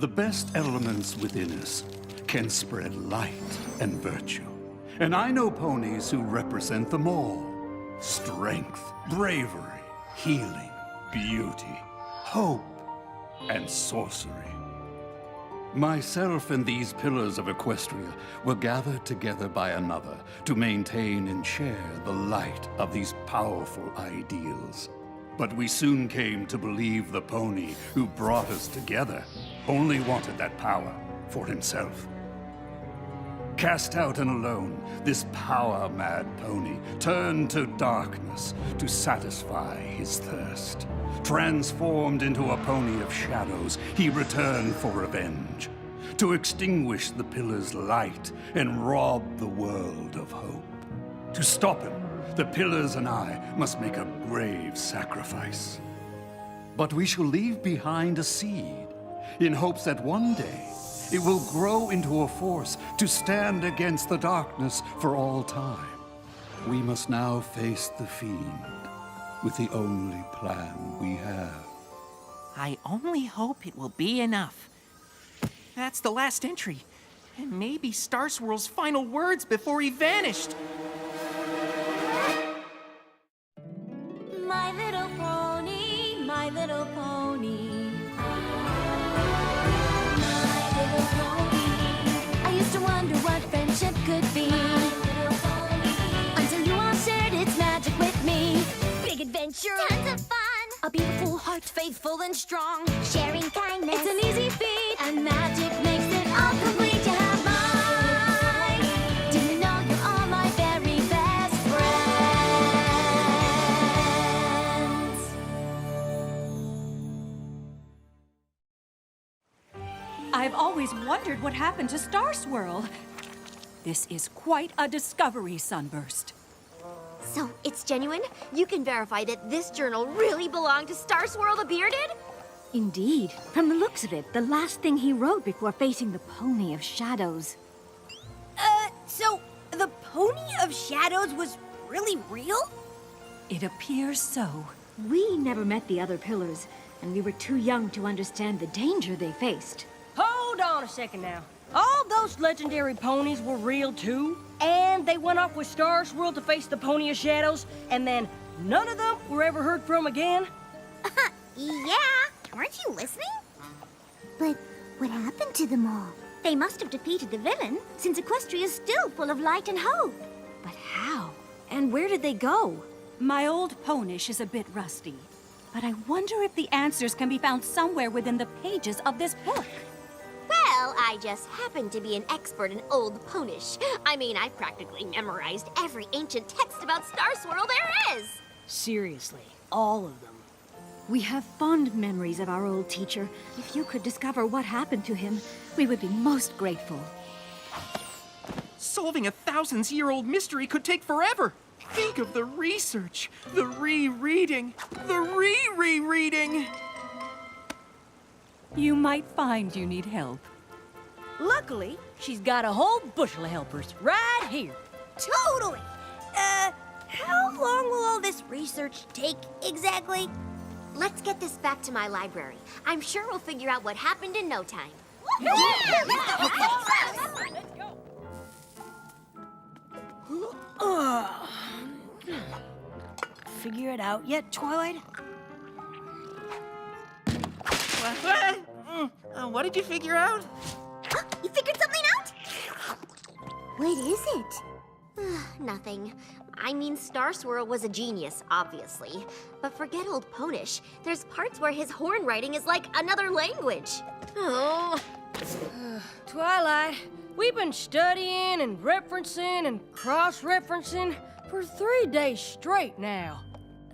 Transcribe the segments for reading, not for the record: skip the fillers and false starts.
The best elements within us can spread light and virtue. And I know ponies who represent them all. Strength, bravery, healing, beauty, hope, and sorcery. Myself and these Pillars of Equestria were gathered together by another to maintain and share the light of these powerful ideals. But we soon came to believe the pony who brought us together only wanted that power for himself. Cast out and alone, this power-mad pony turned to darkness to satisfy his thirst. Transformed into a pony of shadows, he returned for revenge, to extinguish the Pillar's light and rob the world of hope. To stop him, the Pillars and I must make a brave sacrifice. But we shall leave behind a seed, in hopes that one day it will grow into a force to stand against the darkness for all time. We must now face the fiend with the only plan we have. I only hope it will be enough. That's the last entry, and maybe Starswirl's final words before he vanished. My little pony, my little pony. My little pony. I used to wonder what friendship could be. Until you all shared its magic with me. Big adventure, tons of fun. A beautiful heart, faithful and strong. Sharing kindness, it's an easy feat. And magic makes it all complete. You have mine. Do you know you're all my very best friends? I've always wondered what happened to Starswirl. This is quite a discovery, Sunburst. So, it's genuine? You can verify that this journal really belonged to Starswirl the Bearded? Indeed. From the looks of it, the last thing he wrote before facing the Pony of Shadows. So the Pony of Shadows was really real? It appears so. We never met the other Pillars, and we were too young to understand the danger they faced. Hold on a second now. All those legendary ponies were real too, and they went off with Starswirl to face the Pony of Shadows, and then none of them were ever heard from again? Yeah. Weren't you listening? But what happened to them all? They must have defeated the villain, since Equestria is still full of light and hope. But how? And where did they go? My old ponish is a bit rusty, but I wonder if the answers can be found somewhere within the pages of this book. Well, I just happen to be an expert in Old Ponish. I mean, I've practically memorized every ancient text about Starswirl there is. Seriously, all of them. We have fond memories of our old teacher. If you could discover what happened to him, we would be most grateful. Solving a thousands-year-old mystery could take forever. Think of the research, the rereading, the re-rereading. You might find you need help. Luckily, she's got a whole bushel of helpers right here. Totally! How long will all this research take exactly? Let's get this back to my library. I'm sure we'll figure out what happened in no time. Figure it out yet, Twilight? What did you figure out? You figured something out? What is it? Nothing. I mean, Starswirl was a genius, obviously. But forget Old Ponish. There's parts where his horn writing is like another language. Oh. Twilight, we've been studying and referencing and cross-referencing for 3 days straight now.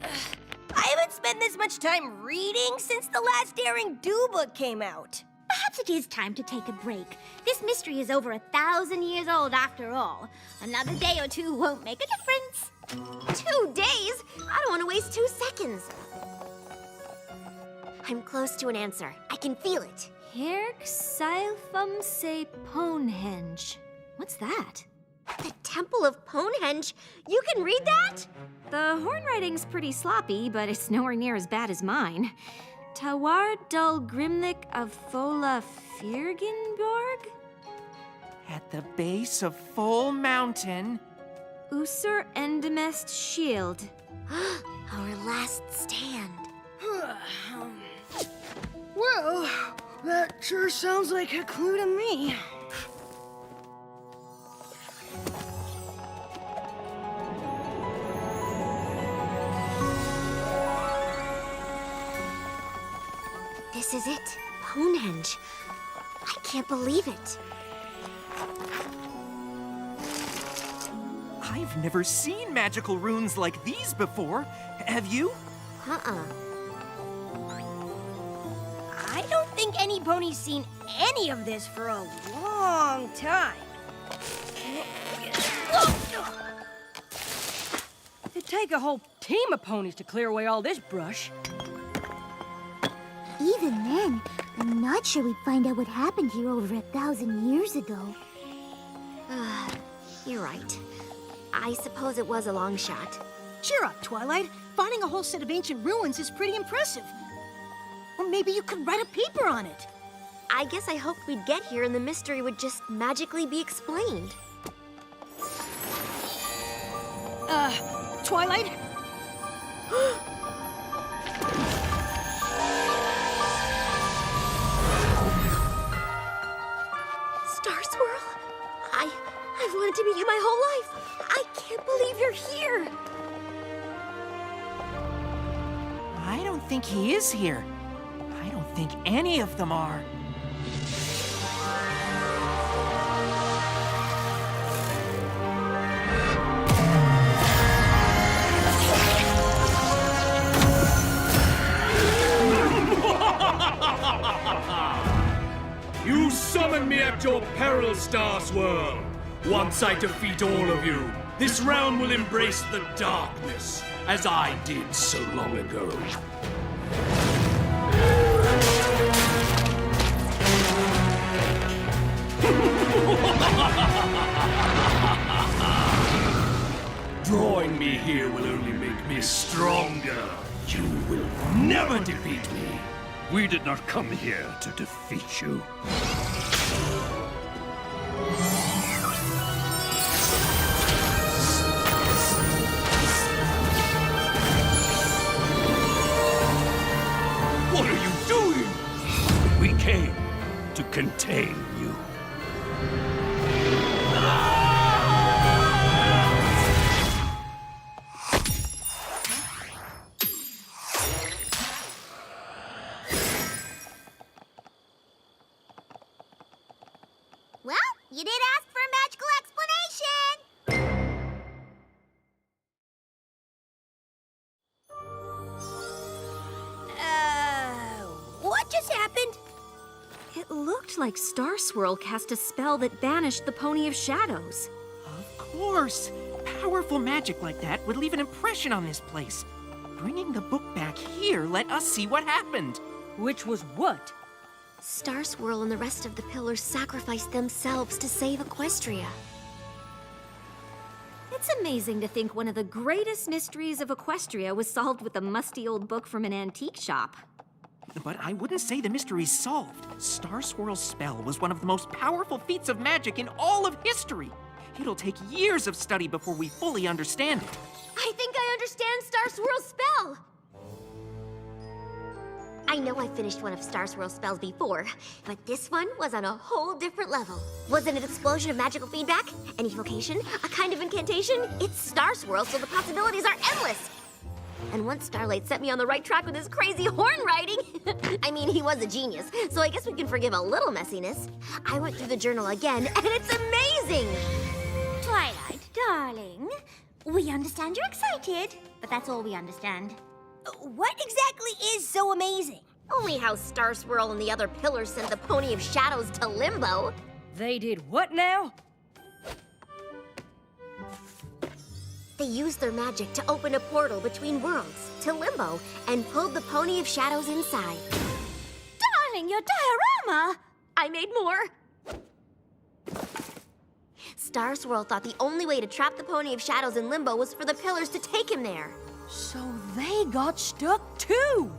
I haven't spent this much time reading since the last Daring Do book came out. Perhaps it is time to take a break. This mystery is over 1,000 years old after all. Another day or two won't make a difference. 2 days? I don't want to waste 2 seconds. I'm close to an answer. I can feel it. Herc Silphum se Ponehenge. What's that? The Temple of Ponehenge? You can read that? The horn writing's pretty sloppy, but it's nowhere near as bad as mine. Tawar Dul Grimnik of Fola Firgenborg? At the base of Full Mountain. Usur Endemest Shield. Our last stand. Well, that sure sounds like a clue to me. This is it. Ponehenge. I can't believe it. I've never seen magical runes like these before. Have you? Uh-uh. I don't think any pony's seen any of this for a long time. It'd take a whole team of ponies to clear away all this brush. Even then, I'm not sure we'd find out what happened here over 1,000 years ago. You're right. I suppose it was a long shot. Cheer up, Twilight. Finding a whole set of ancient ruins is pretty impressive. Or maybe you could write a paper on it. I guess I hoped we'd get here and the mystery would just magically be explained. Twilight? Starswirl? I've wanted to meet you my whole life. I can't believe you're here. I don't think he is here. I don't think any of them are. You summon me at your peril, Starswirl. Once I defeat all of you, this realm will embrace the darkness, as I did so long ago. Drawing me here will only make me stronger. You will never defeat me. We did not come here to defeat you. What are you doing? We came to contain you. Well, you did ask for a magical explanation! What just happened? It looked like Starswirl cast a spell that banished the Pony of Shadows. Of course. Powerful magic like that would leave an impression on this place. Bringing the book back here let us see what happened. Which was what? Starswirl and the rest of the Pillars sacrificed themselves to save Equestria. It's amazing to think one of the greatest mysteries of Equestria was solved with a musty old book from an antique shop. But I wouldn't say the mystery's solved. Starswirl's spell was one of the most powerful feats of magic in all of history. It'll take years of study before we fully understand it. I think I understand Starswirl's spell! I know I finished one of Starswirl's spells before, but this one was on a whole different level. Was it an explosion of magical feedback? An evocation? A kind of incantation? It's Starswirl, so the possibilities are endless! And once Starlight set me on the right track with his crazy horn riding, I mean, he was a genius, so I guess we can forgive a little messiness. I went through the journal again, and it's amazing! Twilight, darling, we understand you're excited, but that's all we understand. What exactly is so amazing? Only how Starswirl and the other Pillars sent the Pony of Shadows to Limbo. They did what now? They used their magic to open a portal between worlds, to Limbo, and pulled the Pony of Shadows inside. Darling, your diorama! I made more! Starswirl thought the only way to trap the Pony of Shadows in Limbo was for the Pillars to take him there. So they got stuck too!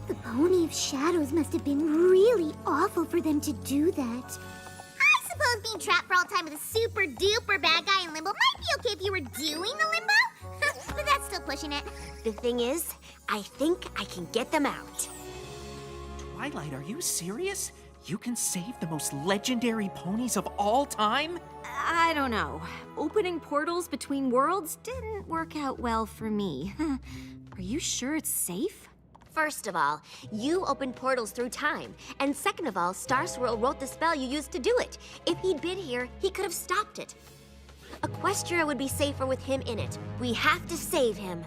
The Pony of Shadows must have been really awful for them to do that. I suppose being trapped for all time with a super duper bad guy in limbo might be okay if you were doing the limbo. But that's still pushing it. The thing is, I think I can get them out. Twilight, are you serious? You can save the most legendary ponies of all time? I don't know. Opening portals between worlds didn't work out well for me. Are you sure it's safe? First of all, you opened portals through time. And second of all, Starswirl wrote the spell you used to do it. If he'd been here, he could have stopped it. Equestria would be safer with him in it. We have to save him.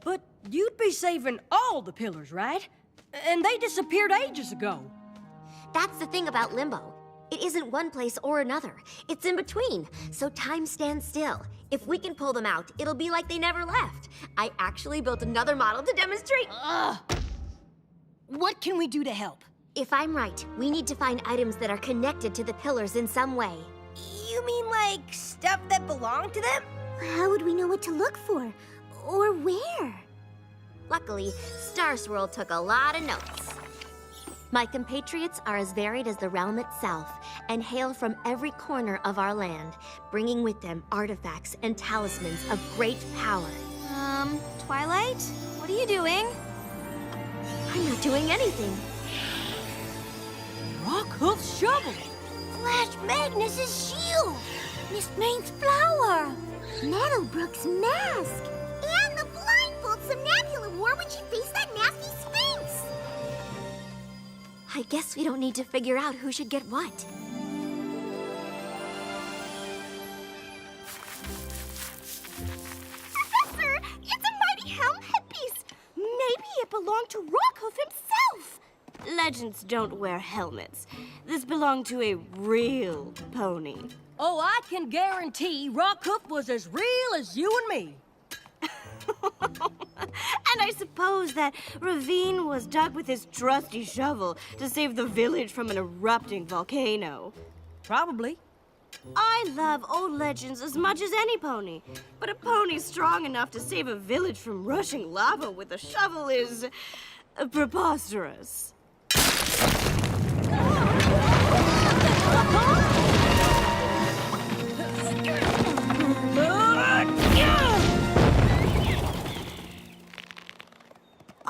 But you'd be saving all the pillars, right? And they disappeared ages ago. That's the thing about limbo. It isn't one place or another. It's in between, so time stands still. If we can pull them out, it'll be like they never left. I actually built another model to demonstrate. What can we do to help? If I'm right, we need to find items that are connected to the pillars in some way. You mean like stuff that belonged to them? How would we know what to look for? Or where? Luckily, Starswirl took a lot of notes. My compatriots are as varied as the realm itself and hail from every corner of our land, bringing with them artifacts and talismans of great power. Twilight? What are you doing? I'm not doing anything. Rockhoof's shovel! Flash Magnus's shield! Mistmane's flower! Meadowbrook's mask! And the blindfold Somnambula wore when she faced that nasty Sphinx! I guess we don't need to figure out who should get what. Professor, it's a mighty helm headpiece! Maybe it belonged to Rockhoof himself! Legends don't wear helmets. This belonged to a real pony. Oh, I can guarantee Rockhoof was as real as you and me. And I suppose that ravine was dug with his trusty shovel to save the village from an erupting volcano. Probably. I love old legends as much as any pony, but a pony strong enough to save a village from rushing lava with a shovel is preposterous.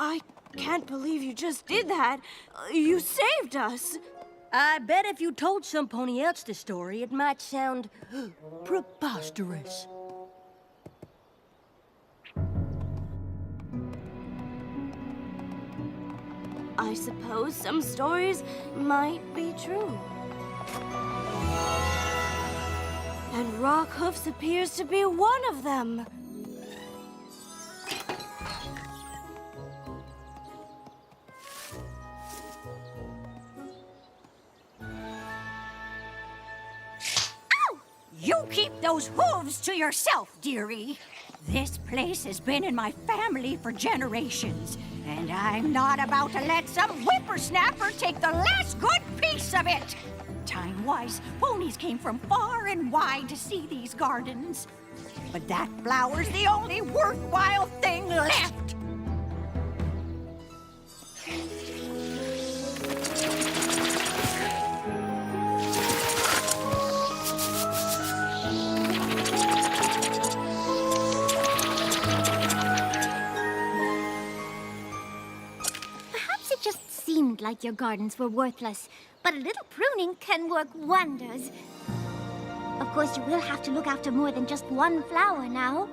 I can't believe you just did that. You saved us. I bet if you told some pony else the story, it might sound preposterous. I suppose some stories might be true. And Rockhoof's appears to be one of them. You keep those hooves to yourself, dearie. This place has been in my family for generations, and I'm not about to let some whippersnapper take the last good piece of it. Time-wise, ponies came from far and wide to see these gardens. But that flower's the only worthwhile thing left. Like your gardens were worthless, but a little pruning can work wonders. Of course, you will have to look after more than just one flower now.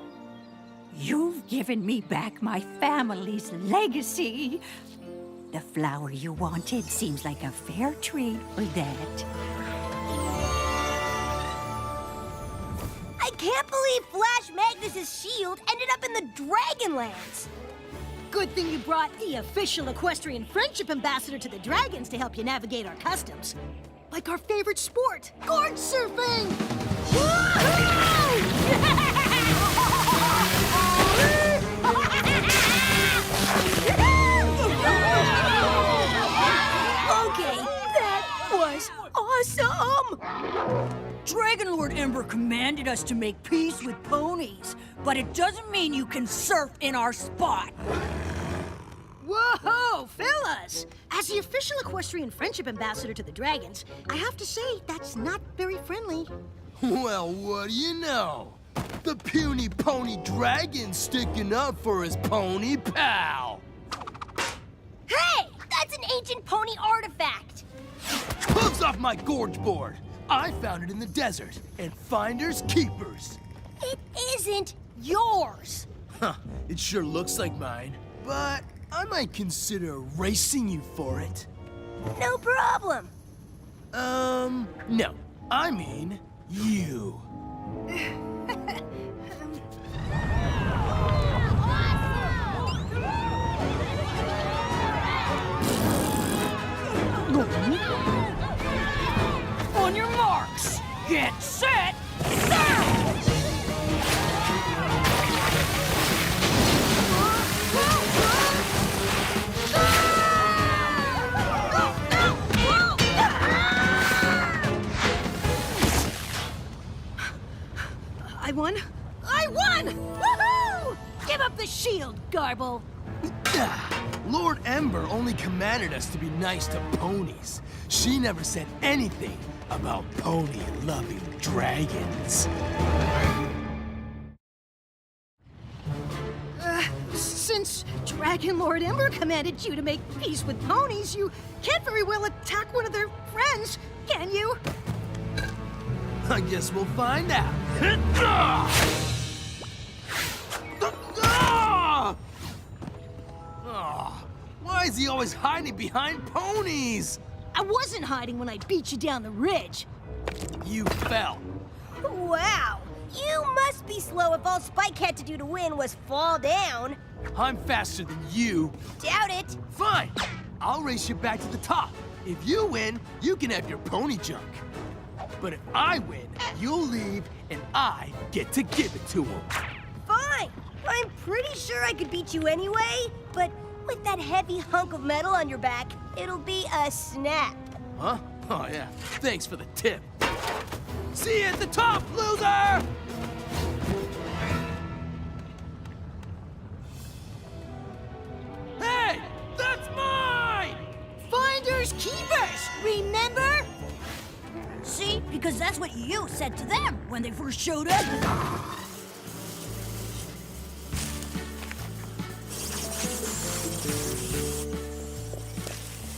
You've given me back my family's legacy. The flower you wanted seems like a fair trade for that. I can't believe Flash Magnus's shield ended up in the Dragonlands. Good thing you brought the official equestrian friendship ambassador to the dragons to help you navigate our customs. Like our favorite sport, gorge surfing! Okay, that was awesome! Dragon Lord Ember commanded us to make peace with ponies, but it doesn't mean you can surf in our spot. Whoa, fellas! As the official equestrian friendship ambassador to the dragons, I have to say that's not very friendly. Well, what do you know? The puny pony dragon's sticking up for his pony pal. Hey! That's an ancient pony artifact! Hooves off my gorge board! I found it in the desert, and finders keepers. It isn't yours! Huh, it sure looks like mine, but I might consider racing you for it. No problem. No. I mean, you. On your marks, get set, set! I won! I won! Woohoo! Give up the shield, Garble! Lord Ember only commanded us to be nice to ponies. She never said anything about pony-loving dragons. Since Dragon Lord Ember commanded you to make peace with ponies, you can't very well attack one of their friends, can you? I guess we'll find out. Why is he always hiding behind ponies? I wasn't hiding when I beat you down the ridge. You fell. Wow! You must be slow if all Spike had to do to win was fall down. I'm faster than you. Doubt it. Fine. I'll race you back to the top. If you win, you can have your pony junk. But if I win, you'll leave and I get to give it to him. Fine. I'm pretty sure I could beat you anyway, but with that heavy hunk of metal on your back, it'll be a snap. Huh? Oh, yeah. Thanks for the tip. See you at the top, loser! Hey! That's mine! Finders keepers, remember? See? Because that's what you said to them when they first showed up.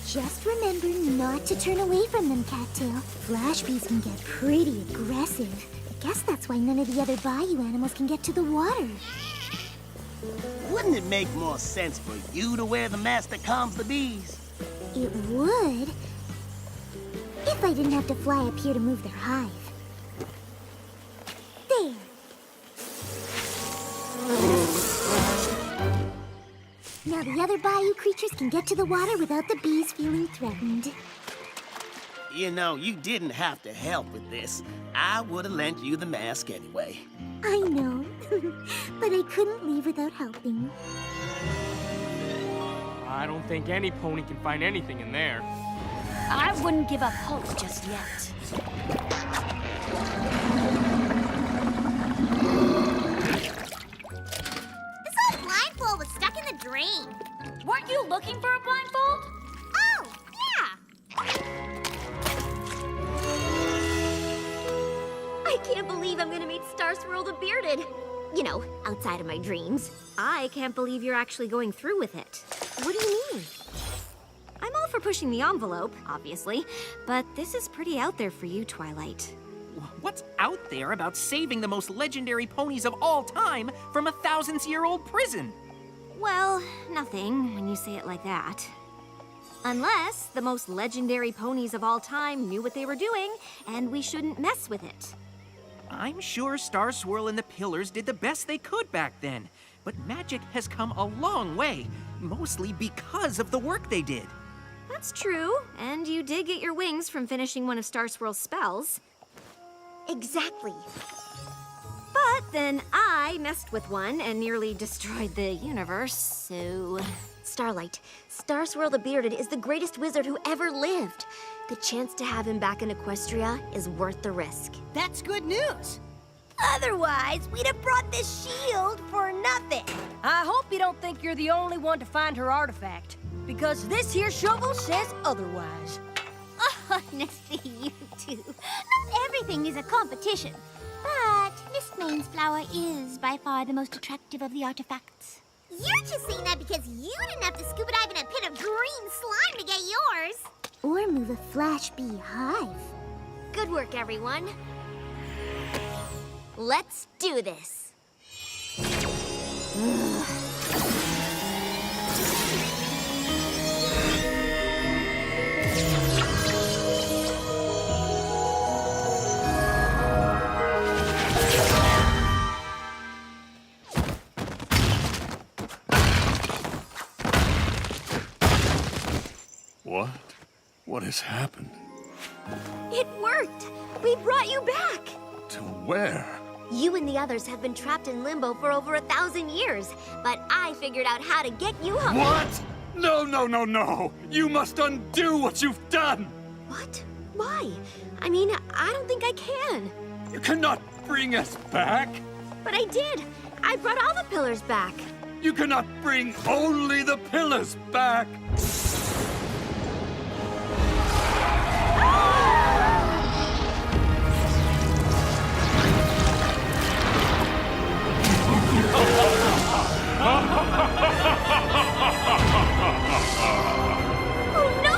Just remember not to turn away from them, Cattail. Flash bees can get pretty aggressive. I guess that's why none of the other bayou animals can get to the water. Wouldn't it make more sense for you to wear the mask that calms the bees? It would. If I didn't have to fly up here to move their hive. There. Now the other bayou creatures can get to the water without the bees feeling threatened. You know, you didn't have to help with this. I would have lent you the mask anyway. I know, but I couldn't leave without helping. I don't think any pony can find anything in there. I wouldn't give up hope just yet. This old blindfold was stuck in the drain. Weren't you looking for a blindfold? Oh, yeah. I can't believe I'm gonna meet Starswirl the Bearded. You know, outside of my dreams. I can't believe you're actually going through with it. What do you mean? I'm all for pushing the envelope, obviously, but this is pretty out there for you, Twilight. What's out there about saving the most legendary ponies of all time from a thousands-year-old prison? Well, nothing when you say it like that. Unless the most legendary ponies of all time knew what they were doing, and we shouldn't mess with it. I'm sure Starswirl and the Pillars did the best they could back then, but magic has come a long way, mostly because of the work they did. That's true, and you did get your wings from finishing one of Starswirl's spells. Exactly. But then I messed with one and nearly destroyed the universe, so... Starlight, Starswirl the Bearded is the greatest wizard who ever lived. The chance to have him back in Equestria is worth the risk. That's good news. Otherwise, we'd have brought this shield for nothing. I hope you don't think you're the only one to find her artifact, because this here shovel says otherwise. Honestly, you two. Not everything is a competition. But Mistmane's flower is by far the most attractive of the artifacts. You're just saying that because you didn't have to scuba dive in a pit of green slime to get yours. Or move a flash beehive. Good work, everyone. Let's do this. What? What has happened? It worked! We brought you back! To where? You and the others have been trapped in limbo for over 1,000 years, but I figured out how to get you home. What? No, no, no, no! You must undo what you've done! What? Why? I mean, I don't think I can. You cannot bring us back! But I did! I brought all the pillars back! You cannot bring only the pillars back! Oh no!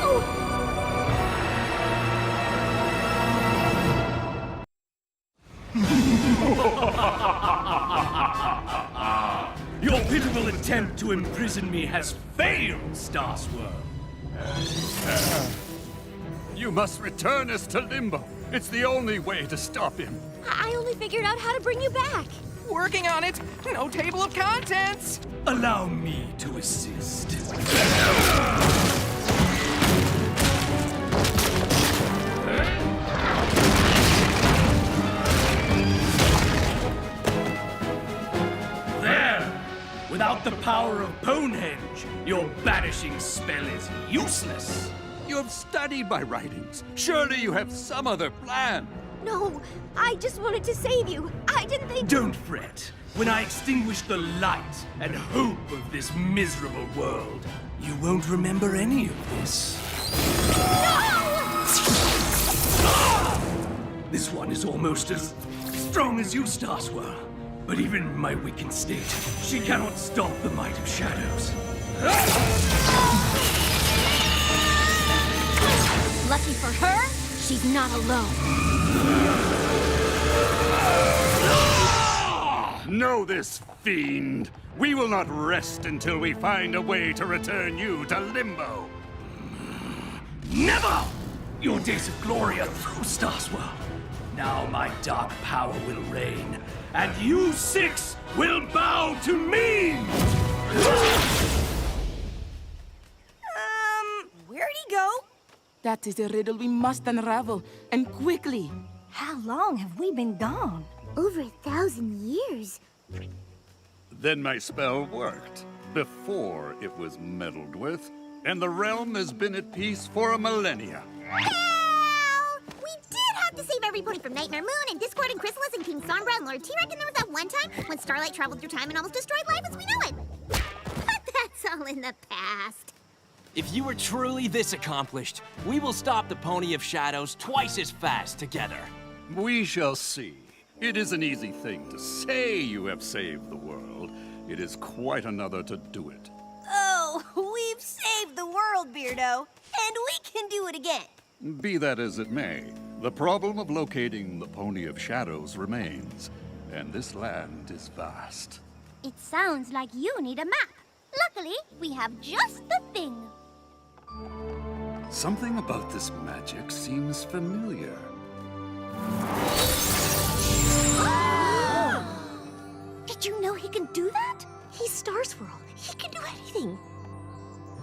Your pitiful attempt to imprison me has failed, Starswirl. You must return us to Limbo. It's the only way to stop him. I only figured out how to bring you back. Working on it. No table of contents. Allow me to assist. There! Without the power of Bonehenge, your banishing spell is useless. You have studied my writings. Surely you have some other plan. No, I just wanted to save you. I didn't think... Don't fret. When I extinguish the light and hope of this miserable world, you won't remember any of this. No! This one is almost as strong as you, Starswirl. But even in my weakened state, she cannot stop the might of shadows. Lucky for her, she's not alone. Know this, fiend. We will not rest until we find a way to return you to Limbo. Never! Your days of glory are through, Starswirl. Now my dark power will reign, and you six will bow to me! Where'd he go? That is a riddle we must unravel, and quickly. How long have we been gone? Over 1,000 years. Then my spell worked, before it was meddled with, and the realm has been at peace for a millennia. Hell! We did have to save everybody from Nightmare Moon and Discord and Chrysalis and King Sombra and Lord T-Rex, and there was that one time when Starlight traveled through time and almost destroyed life as we know it. But that's all in the past. If you are truly this accomplished, we will stop the Pony of Shadows twice as fast together. We shall see. It is an easy thing to say you have saved the world. It is quite another to do it. Oh, we've saved the world, Beardo, and we can do it again. Be that as it may, the problem of locating the Pony of Shadows remains, and this land is vast. It sounds like you need a map. Luckily, we have just the thing. Something about this magic seems familiar. Did you know he can do that? He's Starswirl. He can do anything.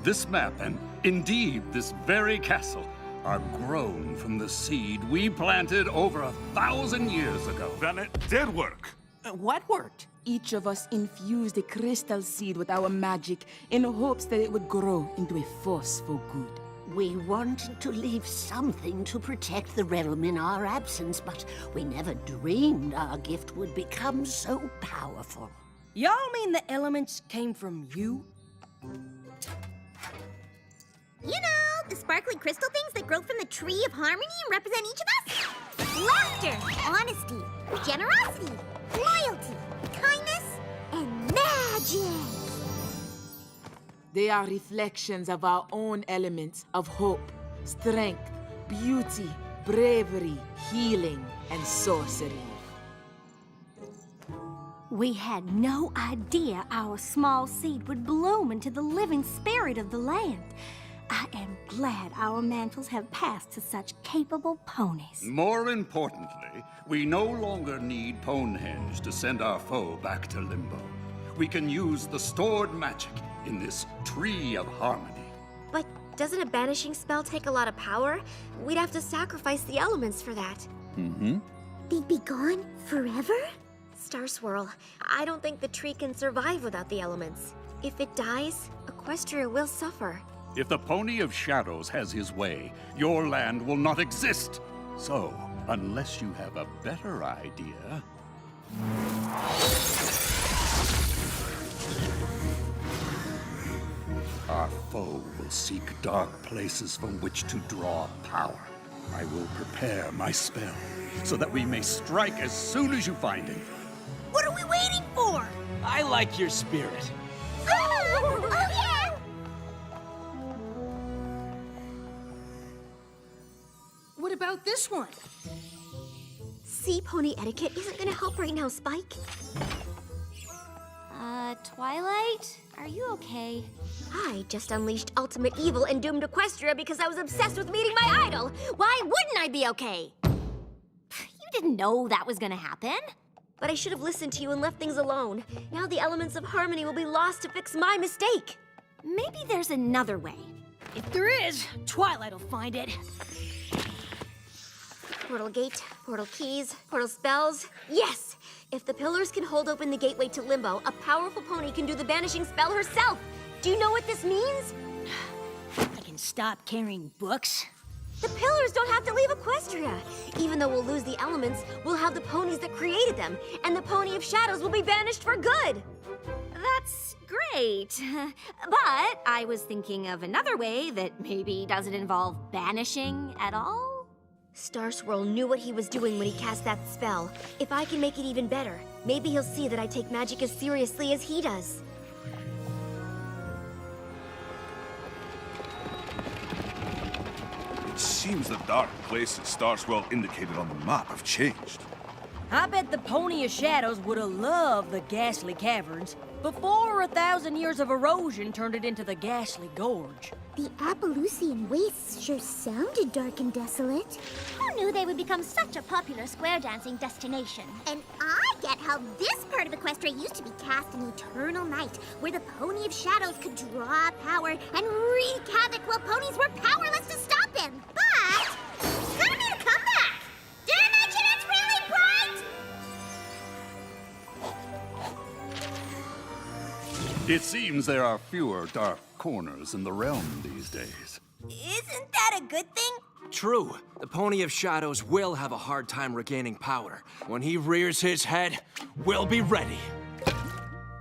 This map, and indeed this very castle, are grown from the seed we planted over 1,000 years ago. Then it did work. What worked? Each of us infused a crystal seed with our magic in hopes that it would grow into a force for good. We wanted to leave something to protect the realm in our absence, but we never dreamed our gift would become so powerful. Y'all mean the elements came from you? You know, the sparkly crystal things that grow from the tree of harmony and represent each of us? Laughter, honesty, generosity, loyalty, kindness, and magic. They are reflections of our own elements of hope, strength, beauty, bravery, healing, and sorcery. We had no idea our small seed would bloom into the living spirit of the land. I am glad our mantles have passed to such capable ponies. More importantly, we no longer need Ponehenge to send our foe back to Limbo. We can use the stored magic in this tree of harmony. But doesn't a banishing spell take a lot of power? We'd have to sacrifice the elements for that. Mm-hmm. They'd be gone forever? Starswirl, I don't think the tree can survive without the elements. If it dies, Equestria will suffer. If the Pony of Shadows has his way, your land will not exist. So, unless you have a better idea... Our foe will seek dark places from which to draw power. I will prepare my spell, so that we may strike as soon as you find him. What are we waiting for? I like your spirit. Oh yeah! What about this one? Sea pony etiquette isn't gonna help right now, Spike. Twilight? Are you okay? I just unleashed ultimate evil and doomed Equestria because I was obsessed with meeting my idol. Why wouldn't I be okay? You didn't know that was gonna happen. But I should have listened to you and left things alone. Now the elements of harmony will be lost to fix my mistake. Maybe there's another way. If there is, Twilight will find it. Portal gate, portal keys, portal spells. Yes! If the pillars can hold open the gateway to Limbo, a powerful pony can do the banishing spell herself. Do you know what this means? I can stop carrying books. The pillars don't have to leave Equestria. Even though we'll lose the elements, we'll have the ponies that created them, and the Pony of Shadows will be banished for good. That's great. But I was thinking of another way that maybe doesn't involve banishing at all. Starswirl knew what he was doing when he cast that spell. If I can make it even better, maybe he'll see that I take magic as seriously as he does. It seems the dark places Starswirl indicated on the map have changed. I bet the Pony of Shadows would have loved the ghastly caverns before 1,000 years of erosion turned it into the ghastly gorge. The Appaloosian wastes sure sounded dark and desolate. Who knew they would become such a popular square dancing destination? And I get how this part of Equestria used to be cast an eternal night, where the Pony of Shadows could draw power and wreak havoc while ponies were powerless to stop him. But it's gonna be a comeback. Did I mention it's really bright? It seems there are fewer dark corners in the realm these days. Isn't that a good thing? True. The Pony of Shadows will have a hard time regaining power. When he rears his head, we'll be ready.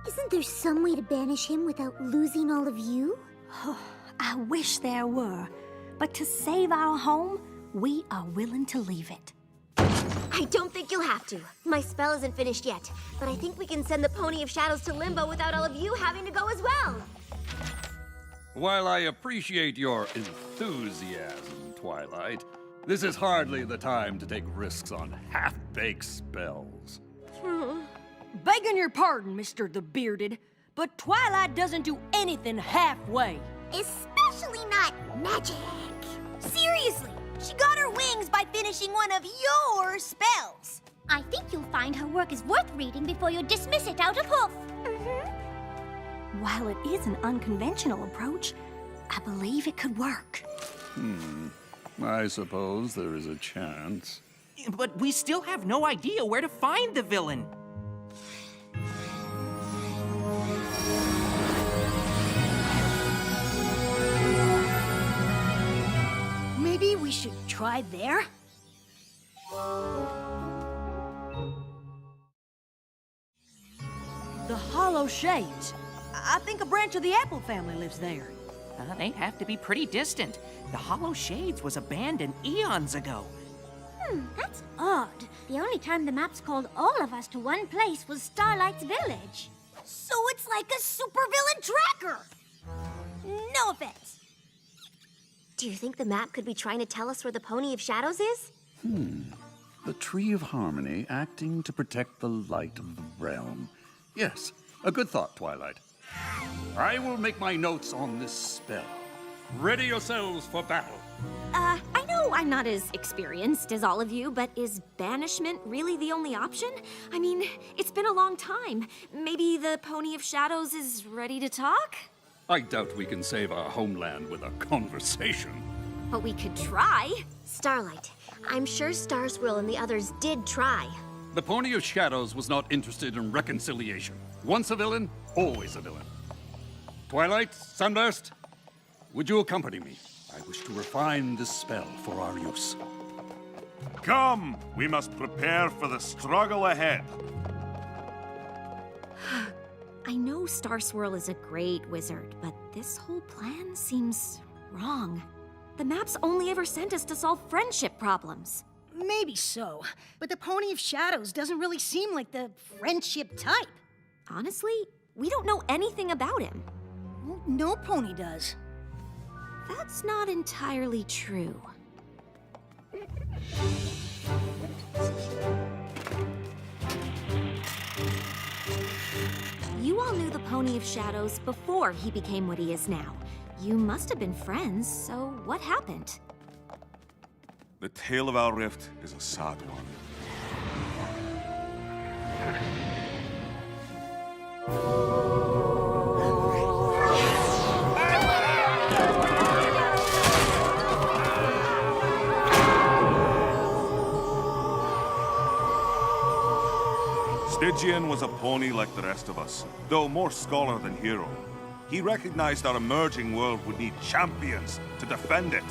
Isn't there some way to banish him without losing all of you? I wish there were. But to save our home, we are willing to leave it. I don't think you'll have to. My spell isn't finished yet, but I think we can send the Pony of Shadows to Limbo without all of you having to go as well. While I appreciate your enthusiasm, Twilight, this is hardly the time to take risks on half-baked spells. Begging your pardon, Mr. the Bearded, but Twilight doesn't do anything halfway. Especially not magic. Seriously, she got her wings by finishing one of your spells. I think you'll find her work is worth reading before you dismiss it out of hoof. While it is an unconventional approach, I believe it could work. I suppose there is a chance. But we still have no idea where to find the villain. try there? The Hollow Shades. I think a branch of the Apple family lives there. They'd have to be pretty distant. The Hollow Shades was abandoned eons ago. That's odd. The only time the maps called all of us to one place was Starlight's village. So it's like a supervillain tracker! No offense. Do you think the map could be trying to tell us where the Pony of Shadows is? The Tree of Harmony acting to protect the light of the realm. Yes, a good thought, Twilight. I will make my notes on this spell. Ready yourselves for battle. I know I'm not as experienced as all of you, but is banishment really the only option? I mean, it's been a long time. Maybe the Pony of Shadows is ready to talk? I doubt we can save our homeland with a conversation. But we could try. Starlight, I'm sure Starswirl and the others did try. The Pony of Shadows was not interested in reconciliation. Once a villain, always a villain. Twilight, Sunburst, would you accompany me? I wish to refine this spell for our use. Come! We must prepare for the struggle ahead. I know Starswirl is a great wizard, but this whole plan seems wrong. The maps only ever sent us to solve friendship problems. Maybe so, but the Pony of Shadows doesn't really seem like the friendship type. Honestly, we don't know anything about him. Well, no pony does. That's not entirely true. You all knew the Pony of Shadows before he became what he is now. You must have been friends, so what happened? The tale of our rift is a sad one. Stygian was a pony like the rest of us, though more scholar than hero. He recognized our emerging world would need champions to defend it.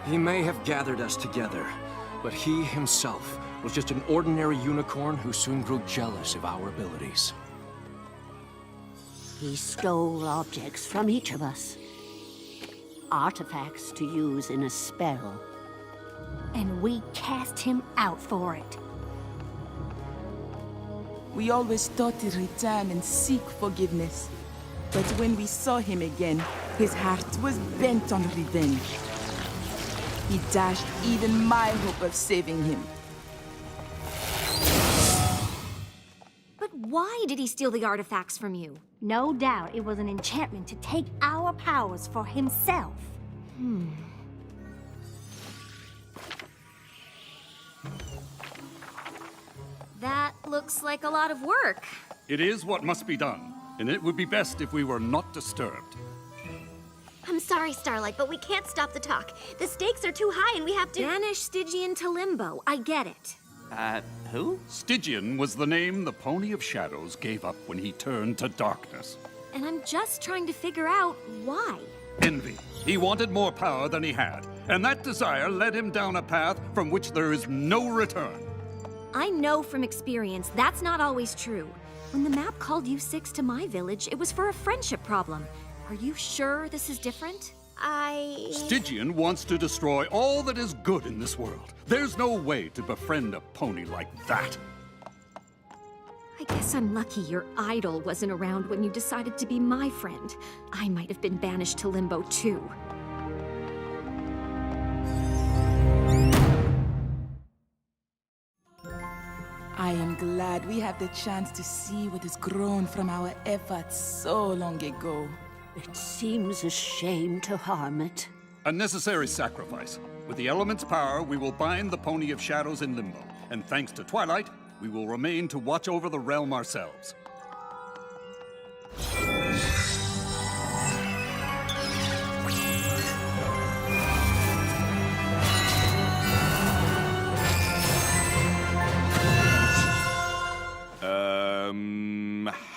He may have gathered us together, but he himself was just an ordinary unicorn who soon grew jealous of our abilities. He stole objects from each of us. Artifacts to use in a spell. And we cast him out for it. We always thought to return and seek forgiveness. But when we saw him again, his heart was bent on revenge. He dashed even my hope of saving him. But why did he steal the artifacts from you? No doubt it was an enchantment to take our powers for himself. That looks like a lot of work. It is what must be done, and it would be best if we were not disturbed. I'm sorry, Starlight, but we can't stop the talk. The stakes are too high and we have to— Banish Stygian to Limbo. I get it. Who? Stygian was the name the Pony of Shadows gave up when he turned to darkness. And I'm just trying to figure out why. Envy. He wanted more power than he had, and that desire led him down a path from which there is no return. I know from experience that's not always true. When the map called you six to my village, it was for a friendship problem. Are you sure this is different? Stygian wants to destroy all that is good in this world. There's no way to befriend a pony like that. I guess I'm lucky your idol wasn't around when you decided to be my friend. I might have been banished to Limbo too. I am glad we have the chance to see what has grown from our efforts so long ago. It seems a shame to harm it. A necessary sacrifice. With the element's power, we will bind the Pony of Shadows in Limbo. And thanks to Twilight, we will remain to watch over the realm ourselves.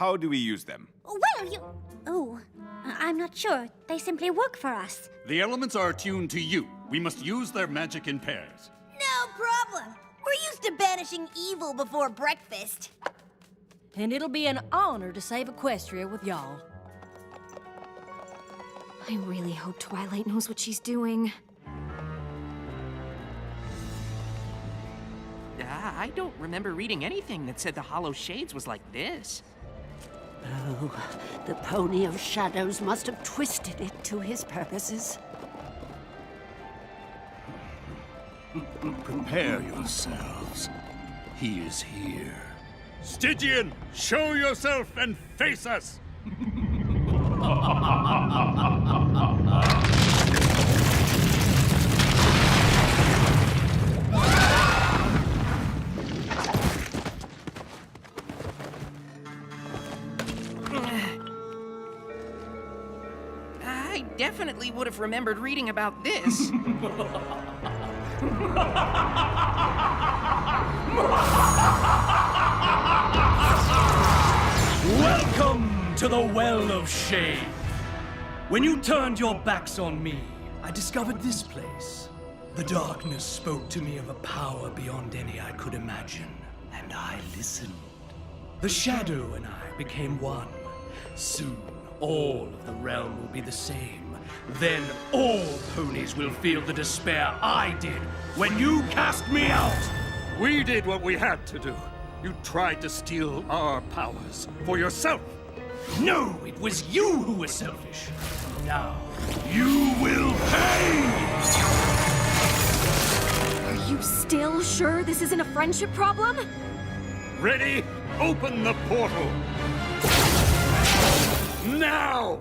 how do we use them? Well, I'm not sure. They simply work for us. The elements are attuned to you. We must use their magic in pairs. No problem. We're used to banishing evil before breakfast. And it'll be an honor to save Equestria with y'all. I really hope Twilight knows what she's doing. I don't remember reading anything that said the Hollow Shades was like this. Oh, the Pony of Shadows must have twisted it to his purposes. Prepare yourselves. He is here. Stygian, show yourself and face us! I definitely would have remembered reading about this. Welcome to the Well of Shade. When you turned your backs on me, I discovered this place. The darkness spoke to me of a power beyond any I could imagine, and I listened. The shadow and I became one. Soon, all of the realm will be the same. Then all ponies will feel the despair I did when you cast me out. We did what we had to do. You tried to steal our powers for yourself. No, it was you who was selfish. Now, you will pay! Are you still sure this isn't a friendship problem? Ready? Open the portal! Now!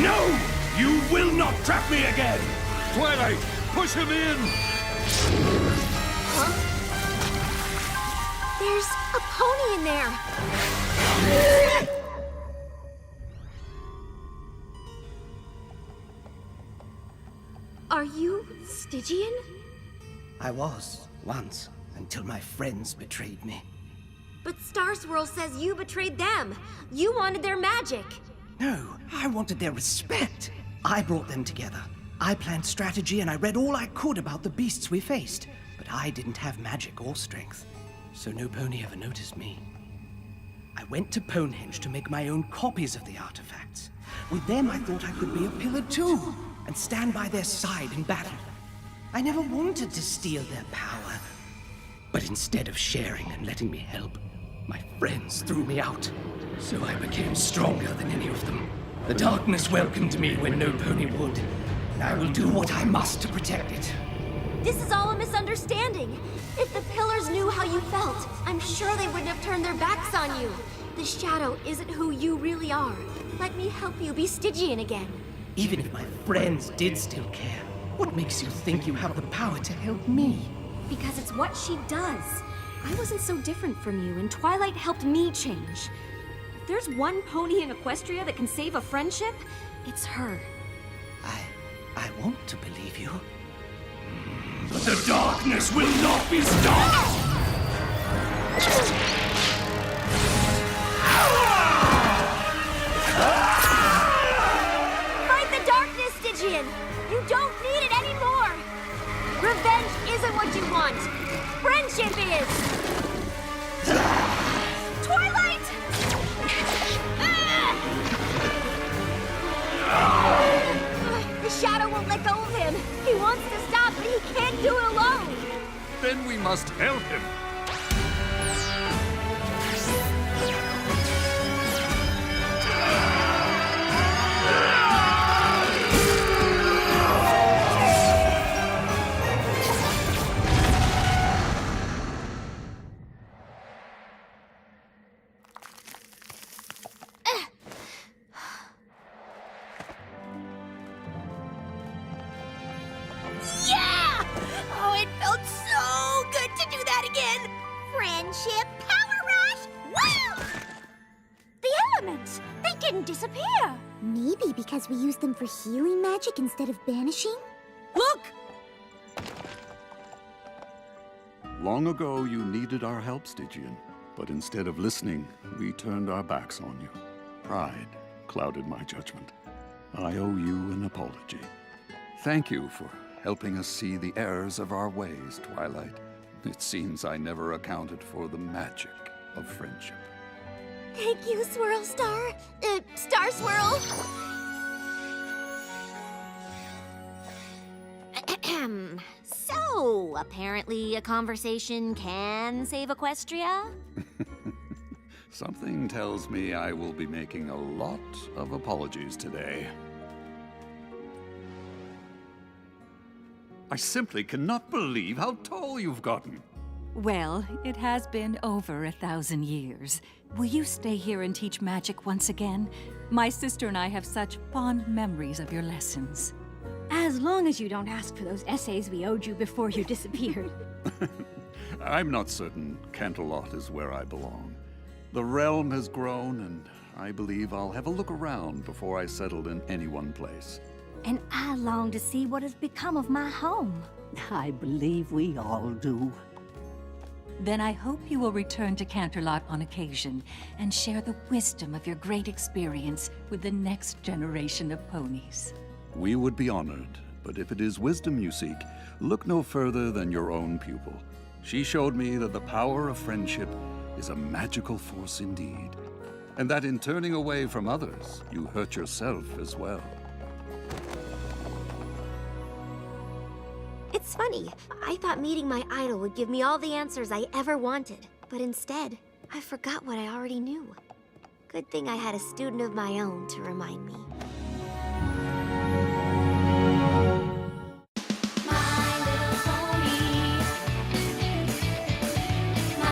No! You will not trap me again! Twilight, push him in! Huh? There's a pony in there! Are you Stygian? I was, once, until my friends betrayed me. But Starswirl says you betrayed them. You wanted their magic. No, I wanted their respect. I brought them together. I planned strategy and I read all I could about the beasts we faced. But I didn't have magic or strength, so no pony ever noticed me. I went to Ponehenge to make my own copies of the artifacts. With them, I thought I could be a pillar too, and stand by their side in battle. I never wanted to steal their power. But instead of sharing and letting me help, my friends threw me out. So I became stronger than any of them. The darkness welcomed me when no pony would, and I will do what I must to protect it. This is all a misunderstanding. If the Pillars knew how you felt, I'm sure they wouldn't have turned their backs on you. The Shadow isn't who you really are. Let me help you be Stygian again. Even if my friends did still care, what makes you think you have the power to help me? Because it's what she does. I wasn't so different from you, and Twilight helped me change. If there's one pony in Equestria that can save a friendship, it's her. I want to believe you. But the darkness will not be stopped! Fight the darkness, Stygian! You don't need it anymore! Revenge isn't what you want! Friendship is! Twilight! The Shadow won't let go of him! He wants to stop, but he can't do it alone! Then we must help him. Yeah! Oh, it felt so good to do that again! Friendship power rush! Wow! The elements! They They didn't disappear. Maybe because we used them for healing magic instead of banishing? Look! Long ago, you needed our help, Stygian. But instead of listening, we turned our backs on you. Pride clouded my judgment. I owe you an apology. Thank you for helping us see the errors of our ways, Twilight. It seems I never accounted for the magic of friendship. Thank you, Starswirl. So, apparently a conversation can save Equestria? Something tells me I will be making a lot of apologies today. I simply cannot believe how tall you've gotten. Well, it has been over 1,000 years. Will you stay here and teach magic once again? My sister and I have such fond memories of your lessons. As long as you don't ask for those essays we owed you before you disappeared. I'm not certain Canterlot is where I belong. The realm has grown, and I believe I'll have a look around before I settle in any one place. And I long to see what has become of my home. I believe we all do. Then I hope you will return to Canterlot on occasion and share the wisdom of your great experience with the next generation of ponies. We would be honored, but if it is wisdom you seek, look no further than your own pupil. She showed me that the power of friendship is a magical force indeed, and that in turning away from others, you hurt yourself as well. It's funny. I thought meeting my idol would give me all the answers I ever wanted, but instead, I forgot what I already knew. Good thing I had a student of my own to remind me.